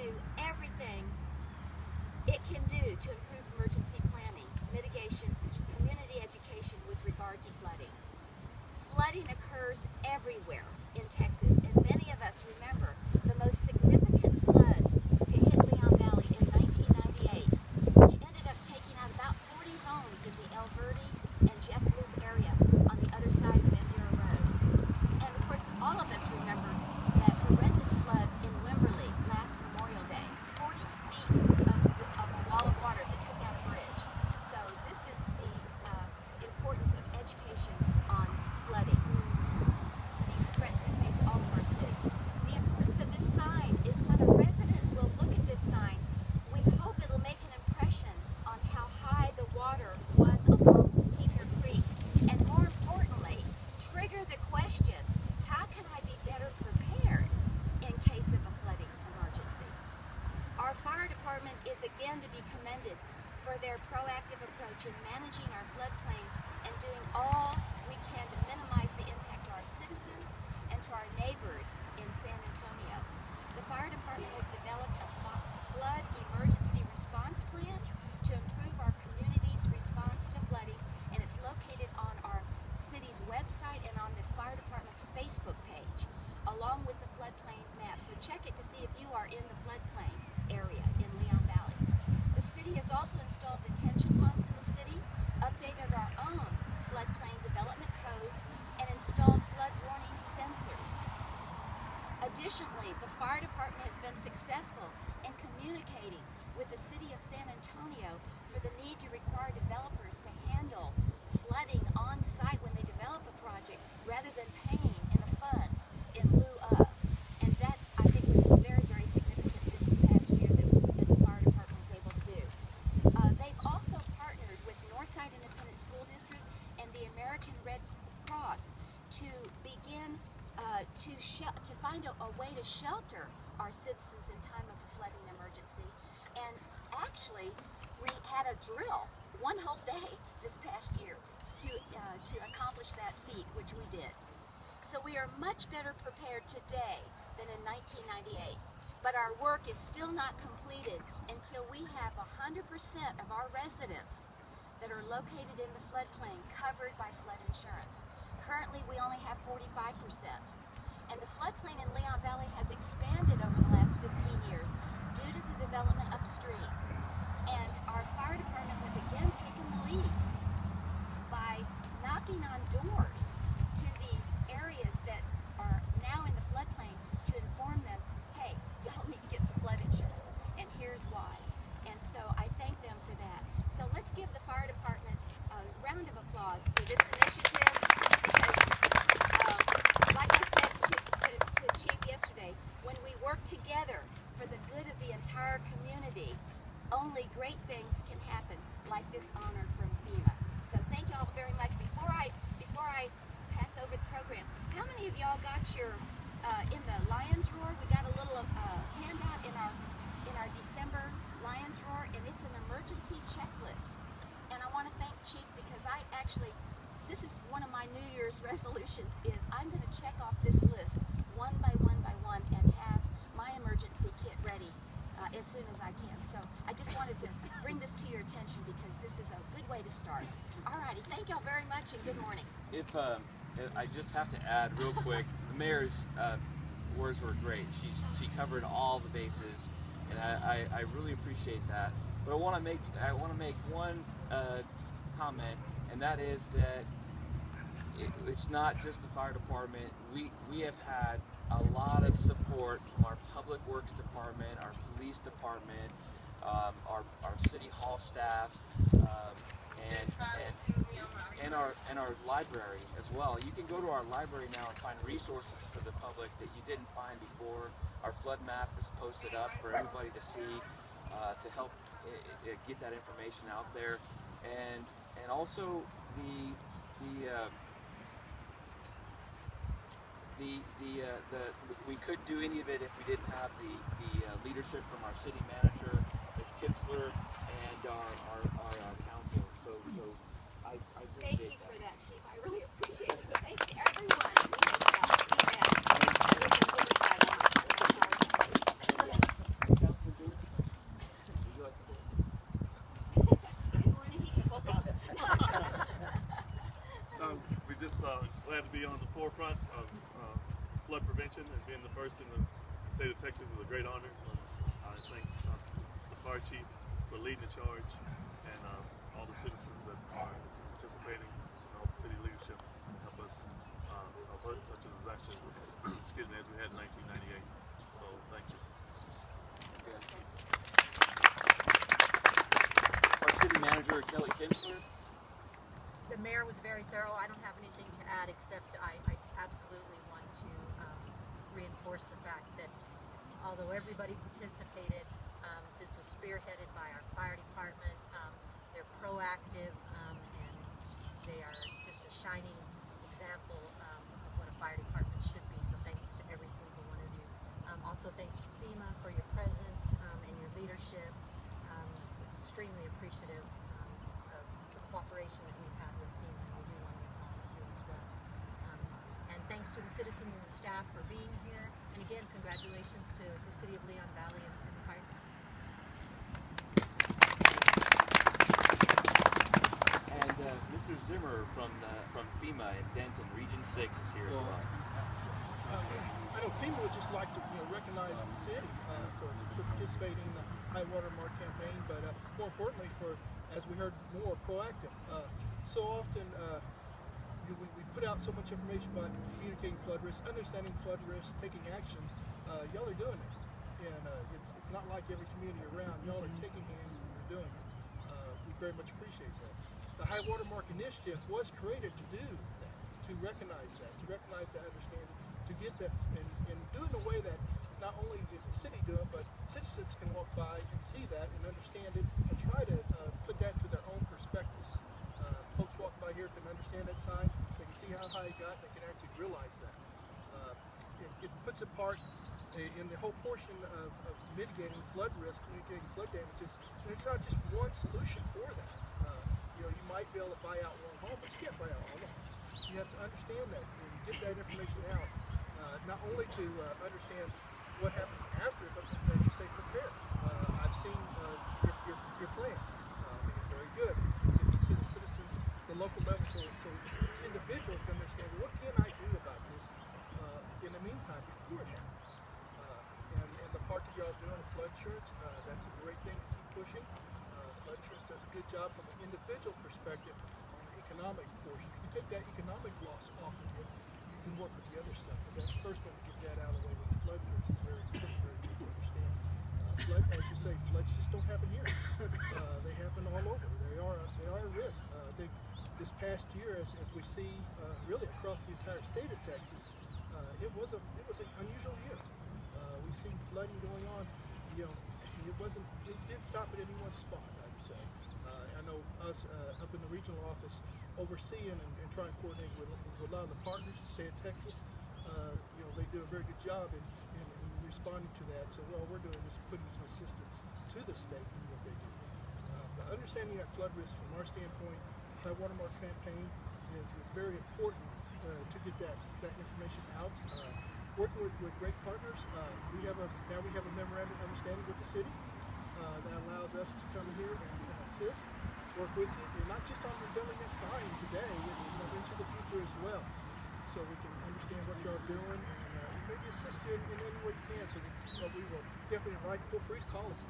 do everything it can do to improve emergency planning, mitigation, community education with regard to flooding. Flooding occurs everywhere in Texas, and many of us remember the most significant flood to hit Leon Valley in 1998, which ended up taking out about 40 homes in the El Verde and Jeff Loop area on the other side of Bandera Road. And of course, all of us remember that horrendous flood in Wimberley last Memorial Day, 40 feet of a wall of water that took out a bridge. So this is the importance of education on flooding. These threats that face all of our cities. The importance of this sign is when a resident will look at this sign, we hope it'll make an impression on how high the water was along Peter Creek, and more importantly, trigger the question, how can I be better prepared in case of a flooding emergency? Our fire department is again to be commended for their proactive approach in managing our floodplain and doing all we can to minimize the impact to our citizens and to our neighbors in San Antonio. The fire department has developed a flood emergency response plan to improve our community's response to flooding, and it's located on our city's website and on the fire department's Facebook page, along with the floodplain map. So check it to see if you are in the floodplain area in Leon Valley. The city has also installed detention ponds in the city, updated our own floodplain development codes, and installed flood warning sensors. Additionally, the fire department has been successful in communicating with the city of San Antonio for the need to require developers to handle flooding on site when they develop a project rather than paying in a fund in lieu of. And that, I think, was very, very significant this past year that the fire department was able to do. They've also partnered with Northside Independent School District and the American Red Cross to begin to find a way to shelter our citizens in time of a flooding emergency. And actually, we had a drill one whole day this past year to accomplish that feat, which we did. So we are much better prepared today than in 1998. But our work is still not completed until we have 100% of our residents that are located in the floodplain covered by flood insurance. Currently, we only have 45%. And the floodplain in Leon Valley has expanded over the last 15 years due to the development upstream. And our fire department has again taken the lead by knocking on doors to the areas that are now in the floodplain to inform them, hey, y'all need to get some flood insurance, and here's why. And so I thank them for that. So let's give the fire department a round of applause for this initiative, because like I said to Chief yesterday, when we work together for the good of the entire community, only great things can happen, like this honor from FEMA. So thank you all very much. Before I pass over the program, how many of y'all got your in the Lions Roar? We got a little handout in our December Lions Roar, and it's an emergency checklist. And I want to thank Chief, because this is one of my New Year's resolutions, is I'm going to check off this list one by one and have my emergency kit ready as soon as I can. So I just wanted to bring this to your attention, because this is a good way to start. Alrighty, thank y'all very much, and good morning. If I just have to add real quick, the mayor's words were great. She covered all the bases, and I really appreciate that. But I want to make one comment, and that is that it's not just the fire department. We have had a lot of support from our public works department, our police department, our city hall staff, and our library as well. You can go to our library now and find resources for the public that you didn't find before. Our flood map is posted up for everybody to see, to help get that information out there, and also we couldn't do any of it if we didn't have the leadership from our city manager, Ms. Kitzler, and our council. So I appreciate Thank you for that, Chief. I really appreciate it. Thank you, everyone. Councilman the state of Texas is a great honor. I thank the fire chief for leading the charge, and all the citizens that are participating, and all the city leadership help us avert such a disaster excuse me, as we had in 1998. So thank you. Our city manager, Kelly Kinchler. The mayor was very thorough. I don't have anything to add except I absolutely want to reinforce the fact that although everybody participated, this was spearheaded by our fire department. They're proactive and they are just a shining example of what a fire department should be. So thanks to every single one of you. Also thanks to FEMA for your presence and your leadership. Extremely appreciative of the cooperation that we've had with FEMA, and we do want to acknowledge you as well. And thanks to the citizens and the staff for being here. And again, congratulations to the City of Leon Valley and the fire department. And Mr. Zimmer from FEMA in Denton, Region 6 is here as well. I know FEMA would just like to recognize the city for participating in the high water mark campaign, but more importantly for, as we heard, more proactive. So often we put out so much information about communicating flood risk, understanding flood risk, taking action. Y'all are doing it, and it's not like every community around. Y'all are taking hands and you're doing it. We very much appreciate that. The High Watermark Initiative was created to do that, to recognize that understanding, to get that, and do it in a way that not only is the city doing it, but citizens can walk by and see that and understand it and try to put that to their own perspectives. Folks walking by here can understand that sign, they can see how high it got, they can actually realize that. It puts a part in the whole portion of mitigating flood risk, mitigating flood damages. There's not just one solution for that. You might be able to buy out one home, but you can't buy out all homes. You have to understand that and get that information out, not only to understand what happened after, but as you say, prepare. I've seen your plan. It's very good. It's to the citizens, the local level, so each individual can understand, what can I do about this in the meantime before it happens? And the part that y'all do on flood insurance, that's a great thing to keep pushing. Flood insurance does a good job from an individual perspective on the economic portion. You can take that economic loss off of it, you can work with the other stuff. But that's the first one to get that out of the way with the flood insurance is very important, very good to understand. Flood, as you say, floods just don't happen here. They happen all over. They are a risk. I think this past year, as we see really across the entire state of Texas, it was an unusual year. We've seen flooding going on. It didn't stop at any one spot, I'd say. I know us up in the regional office overseeing and trying to coordinate with a lot of the partners in the state of Texas. They do a very good job in responding to that. So all we're doing is putting some assistance to the state in what they do. But understanding that flood risk from our standpoint, high watermark campaign is very important to get that information out. Working with great partners, now we have a memorandum of understanding with the city that allows us to come here and assist, work with you, and not just on revealing that sign today, it's into the future as well, so we can understand what y'all are doing and maybe assist you in any way you can. So we will definitely invite. Feel free to call us,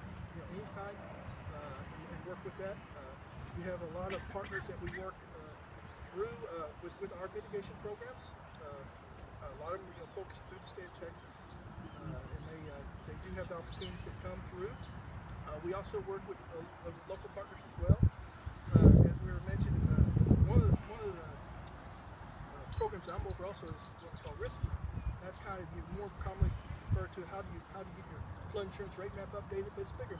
anytime, and work with that. We have a lot of partners that we work through with our mitigation programs. A lot of them focus through the state of Texas, and they do have the opportunities that come through. We also work with local partners as well. As we were mentioning, one of the programs I'm over also is what we call risk. That's kind of more commonly referred to how do you get your flood insurance rate map updated, but it's bigger.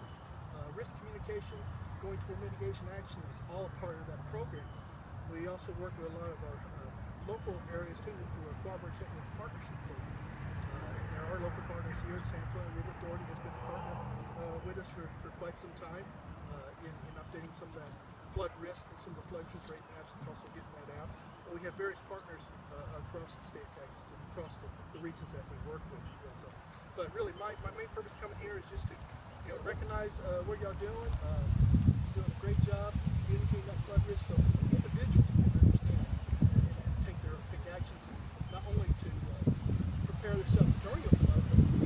Risk communication, going toward mitigation action is all a part of that program. We also work with a lot of our local areas too through a cooperative partnership program. And there are local partners here in San Antonio. River Authority has been a partner with us for quite some time in updating some of that flood risk and some of the flood insurance rate maps and also getting that out. But we have various partners across the state of Texas and across the regions that we work with as well. So, but really my main purpose coming here is just to recognize what y'all doing. Doing a great job communicating that flood risk so individuals can understand and take actions, not only to prepare themselves during a flood, but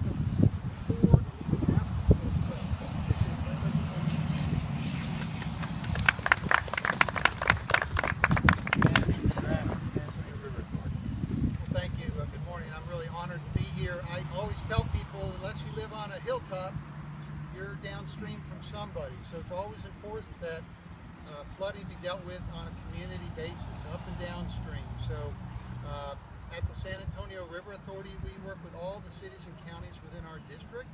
a hilltop, you're downstream from somebody. So it's always important that flooding be dealt with on a community basis, up and downstream. So at the San Antonio River Authority, we work with all the cities and counties within our district,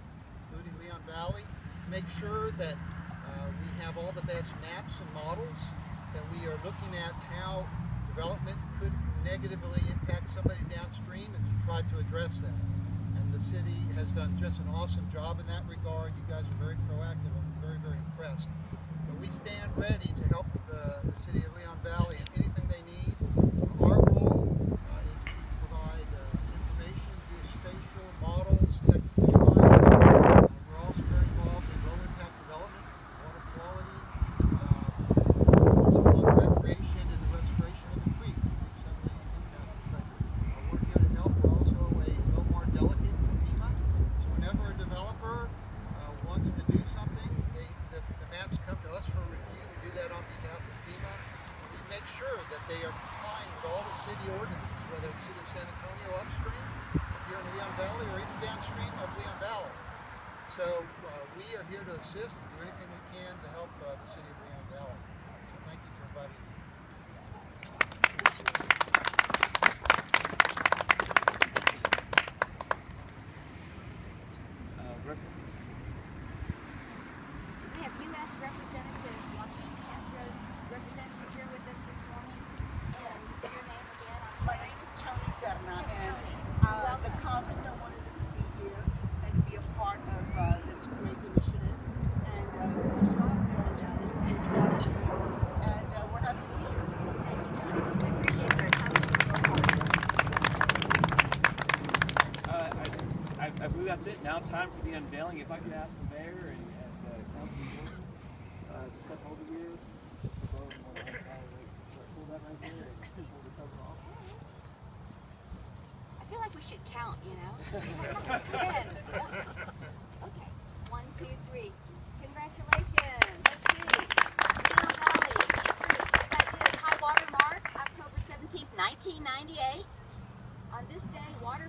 including Leon Valley, to make sure that we have all the best maps and models, that we are looking at how development could negatively impact somebody downstream and to try to address that. And the city has done just an awesome job in that regard. You guys are very proactive. I'm very, very impressed. But we stand ready to help the city of Leon Valley in anything they need. Our role is to provide information, geospatial models, technical advice. We're also very involved in low impact development, water quality, also on recreation and the restoration of the creek. We're here to help. We're also a LOMAR delegate for FEMA. So whenever a developer wants to do something, the maps come to us for review. We do that on behalf of FEMA. And we make sure that they are complying with all the city ordinances, whether it's City of San Antonio upstream, here in Leon Valley, or even downstream of Leon Valley. So we are here to assist and do anything we can to help the city of Leon Valley. So thank you for inviting me. We have U.S. Representative Joaquin Castro's representative here with us this morning. And your name again? My name is Tony Serna, Yes, and Tony. the congressman wanted us to be here and to be a part of this great initiative. And good job, Leon Valley. And we're happy to be here. Thank you, Tony. I appreciate your conversation. I believe that's it. Now time for the unveiling. If I could ask the mayor and council to step over here. Pull that right there and pull the cover off. I feel like we should count, you know? 10. Okay. 1, 2, 3. Congratulations. Let's see. Leon Valley. That is high water mark, October 17th, 1998. On this day, water